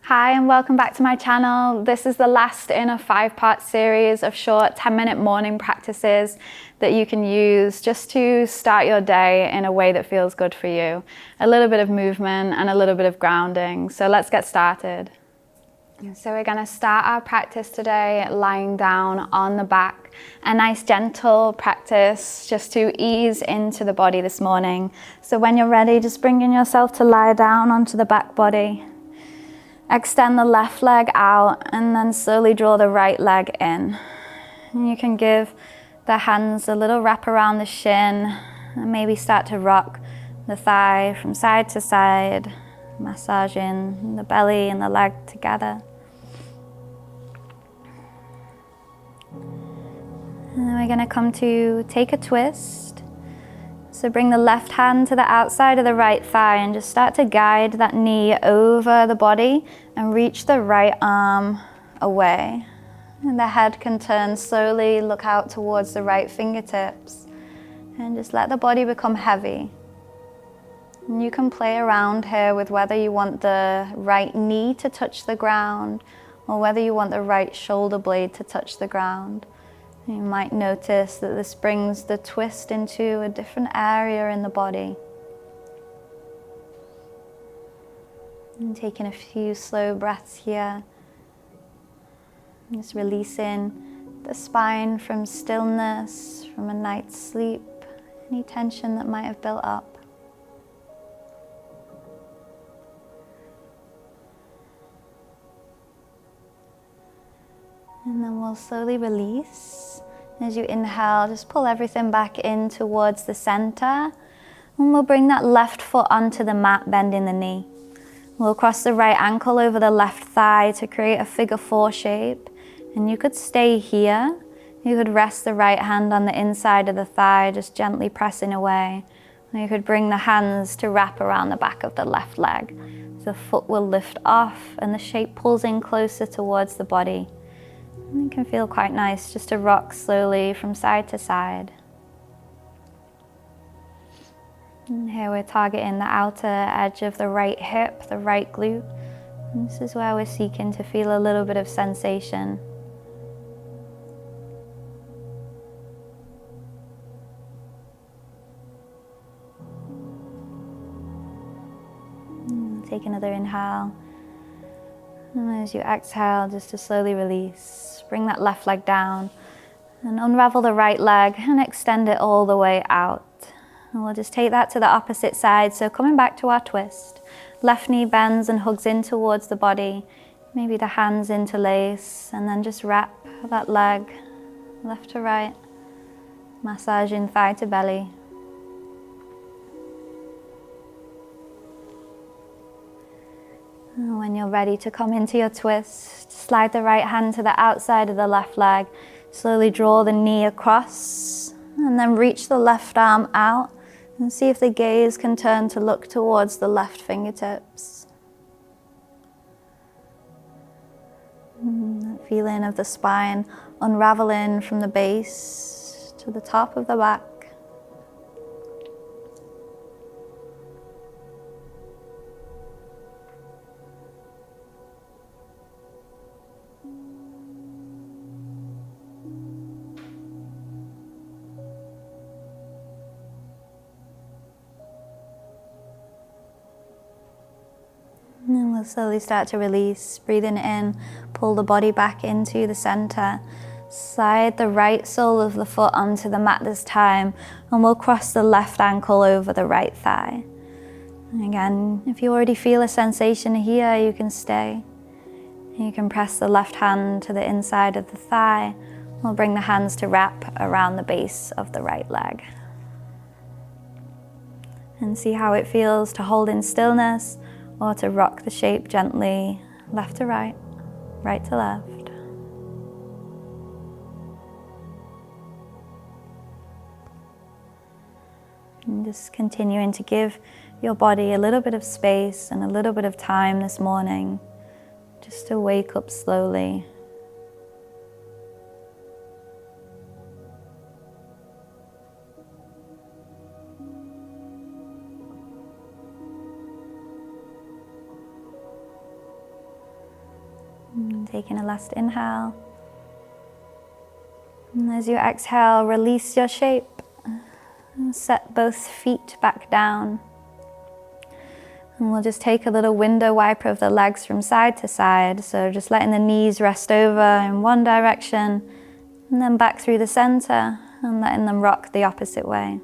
Hi and welcome back to my channel. This is the last in a 5-part series of short 10-minute morning practices that you can use just to start your day in a way that feels good for you. A little bit of movement and a little bit of grounding. So let's get started. So we're going to start our practice today lying down on the back. A nice gentle practice just to ease into the body this morning. So when you're ready, just bringing yourself to lie down onto the back body. Extend the left leg out and then slowly draw the right leg in. And you can give the hands a little wrap around the shin and maybe start to rock the thigh from side to side, massaging the belly and the leg together. And then we're going to come to take a twist. So bring the left hand to the outside of the right thigh and just start to guide that knee over the body and reach the right arm away. And the head can turn slowly, look out towards the right fingertips and just let the body become heavy. And you can play around here with whether you want the right knee to touch the ground or whether you want the right shoulder blade to touch the ground. You might notice that this brings the twist into a different area in the body. And taking a few slow breaths here. Just releasing the spine from stillness, from a night's sleep, any tension that might have built up. And then we'll slowly release. As you inhale, just pull everything back in towards the center. And we'll bring that left foot onto the mat, bending the knee. We'll cross the right ankle over the left thigh to create a figure 4 shape. And you could stay here. You could rest the right hand on the inside of the thigh, just gently pressing away. Or you could bring the hands to wrap around the back of the left leg. The foot will lift off and the shape pulls in closer towards the body. It can feel quite nice just to rock slowly from side to side. And here we're targeting the outer edge of the right hip, the right glute. And this is where we're seeking to feel a little bit of sensation. Take another inhale. And as you exhale, just to slowly release. Bring that left leg down and unravel the right leg and extend it all the way out. And we'll just take that to the opposite side. So coming back to our twist. Left knee bends and hugs in towards the body. Maybe the hands interlace and then just wrap that leg left to right. Massaging thigh to belly. And when you're ready to come into your twist, slide the right hand to the outside of the left leg. Slowly draw the knee across and then reach the left arm out and see if the gaze can turn to look towards the left fingertips. That feeling of the spine unraveling from the base to the top of the back. And then we'll slowly start to release, breathing in, pull the body back into the center. Slide the right sole of the foot onto the mat this time, and we'll cross the left ankle over the right thigh. And again, if you already feel a sensation here, you can stay. You can press the left hand to the inside of the thigh. We'll bring the hands to wrap around the base of the right leg. And see how it feels to hold in stillness, or to rock the shape gently, left to right, right to left. And just continuing to give your body a little bit of space and a little bit of time this morning, just to wake up slowly. Taking a last inhale. And as you exhale, release your shape. And set both feet back down. And we'll just take a little window wiper of the legs from side to side. So just letting the knees rest over in one direction and then back through the center and letting them rock the opposite way.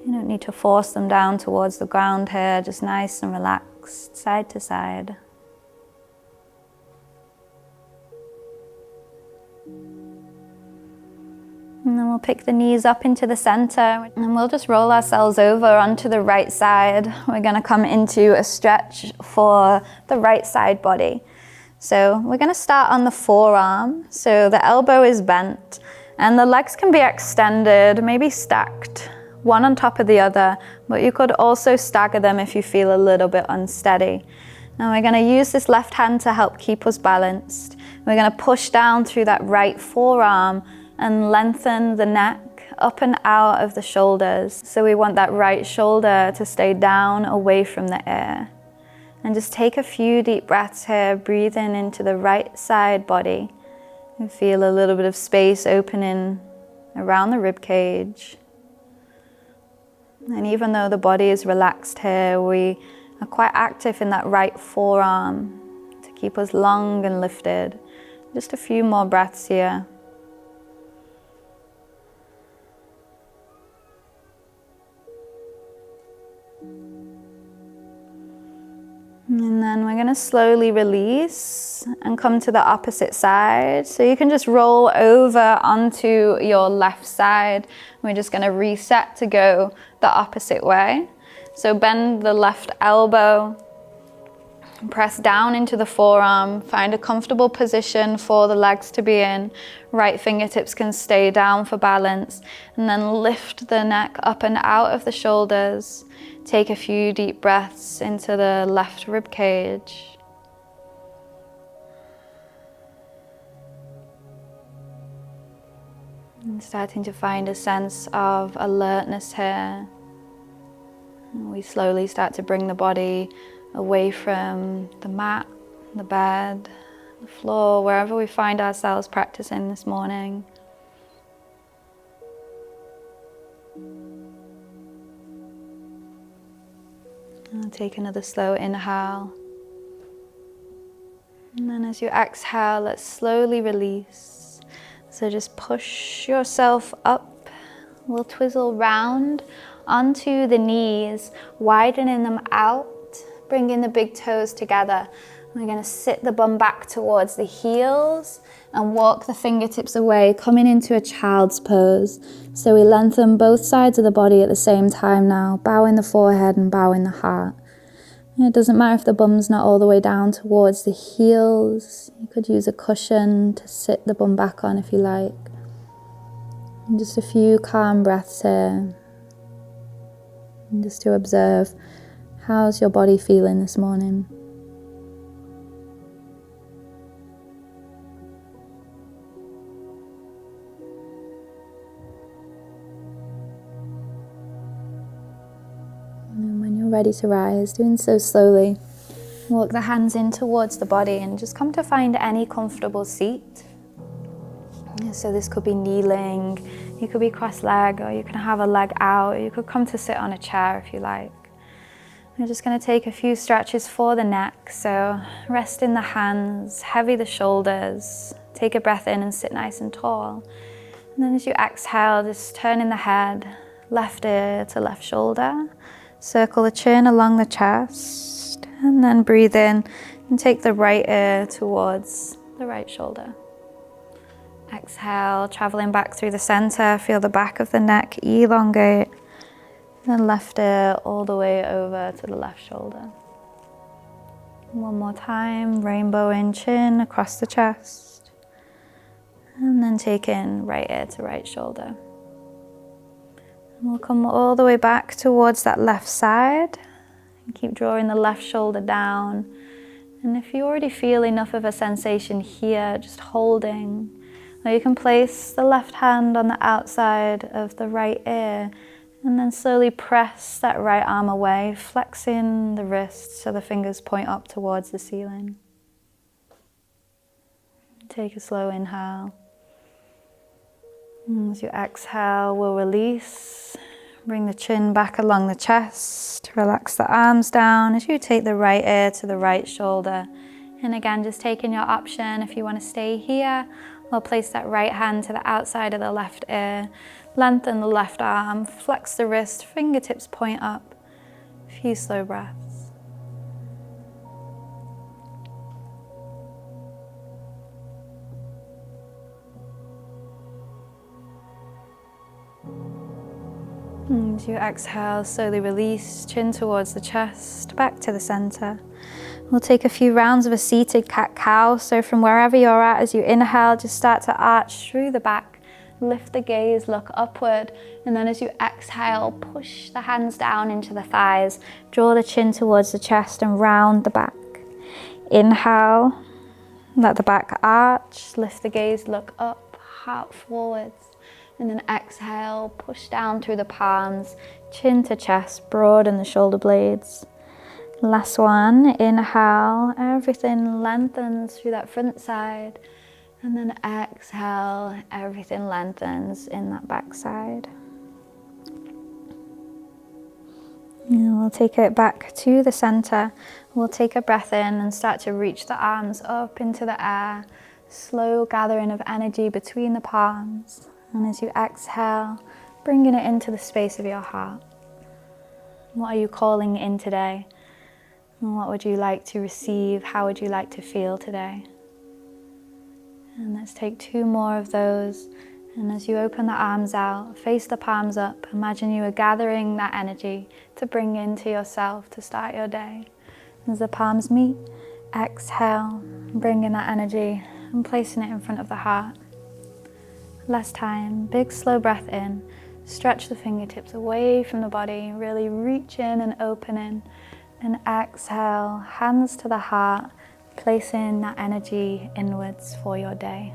You don't need to force them down towards the ground here, just nice and relaxed, side to side. And then we'll pick the knees up into the center and we'll just roll ourselves over onto the right side. We're going to come into a stretch for the right side body. So we're going to start on the forearm. So the elbow is bent and the legs can be extended, maybe stacked, one on top of the other, but you could also stagger them if you feel a little bit unsteady. And we're going to use this left hand to help keep us balanced. We're going to push down through that right forearm and lengthen the neck up and out of the shoulders. So we want that right shoulder to stay down away from the ear. And just take a few deep breaths here, breathing into the right side body. And feel a little bit of space opening around the rib cage. And even though the body is relaxed here, we are quite active in that right forearm to keep us long and lifted. Just a few more breaths here. And then we're going to slowly release and come to the opposite side. So you can just roll over onto your left side. We're just going to reset to go the opposite way. So bend the left elbow, press down into the forearm, find a comfortable position for the legs to be in. Right fingertips can stay down for balance. And then lift the neck up and out of the shoulders. Take a few deep breaths into the left rib cage. And starting to find a sense of alertness here. And we slowly start to bring the body away from the mat, the bed, the floor, wherever we find ourselves practicing this morning. And take another slow inhale. And then as you exhale, let's slowly release. So just push yourself up. We'll twizzle round onto the knees, widening them out, bringing the big toes together. We're going to sit the bum back towards the heels and walk the fingertips away, coming into a child's pose. So we lengthen both sides of the body at the same time now, bowing the forehead and bowing the heart. And it doesn't matter if the bum's not all the way down towards the heels. You could use a cushion to sit the bum back on if you like. And just a few calm breaths here. And just to observe, how's your body feeling this morning? And when you're ready to rise, doing so slowly, walk the hands in towards the body and just come to find any comfortable seat. So this could be kneeling, you could be cross-legged, or you can have a leg out, or you could come to sit on a chair if you like. We're just going to take a few stretches for the neck, so rest in the hands, heavy the shoulders, take a breath in and sit nice and tall. And then as you exhale, just turn in the head, left ear to left shoulder, circle the chin along the chest, and then breathe in and take the right ear towards the right shoulder. Exhale, traveling back through the center, feel the back of the neck elongate. Then left ear all the way over to the left shoulder. One more time, rainbow in chin across the chest. And then take in right ear to right shoulder. And we'll come all the way back towards that left side. And keep drawing the left shoulder down. And if you already feel enough of a sensation here, just holding. Or you can place the left hand on the outside of the right ear and then slowly press that right arm away, flexing the wrist so the fingers point up towards the ceiling. Take a slow inhale. And as you exhale, we'll release. Bring the chin back along the chest. Relax the arms down as you take the right ear to the right shoulder. And again, just taking your option if you want to stay here, or place that right hand to the outside of the left ear. Lengthen the left arm, flex the wrist, fingertips point up. A few slow breaths. As you exhale, slowly release, chin towards the chest, back to the center. We'll take a few rounds of a seated cat-cow. So from wherever you're at, as you inhale, just start to arch through the back. Lift the gaze, look upward. And then as you exhale, push the hands down into the thighs. Draw the chin towards the chest and round the back. Inhale, let the back arch. Lift the gaze, look up, heart forwards. And then exhale, push down through the palms, chin to chest, broaden the shoulder blades. Last one, inhale, everything lengthens through that front side. And then exhale, everything lengthens in that back side. And we'll take it back to the center. We'll take a breath in and start to reach the arms up into the air. Slow gathering of energy between the palms. And as you exhale, bringing it into the space of your heart. What are you calling in today? And what would you like to receive? How would you like to feel today? And let's take 2 more of those. And as you open the arms out, face the palms up, imagine you are gathering that energy to bring into yourself to start your day. As the palms meet, exhale, bringing that energy and placing it in front of the heart. Last time, big slow breath in, stretch the fingertips away from the body, really reach in and open in, and exhale, hands to the heart, placing that energy inwards for your day.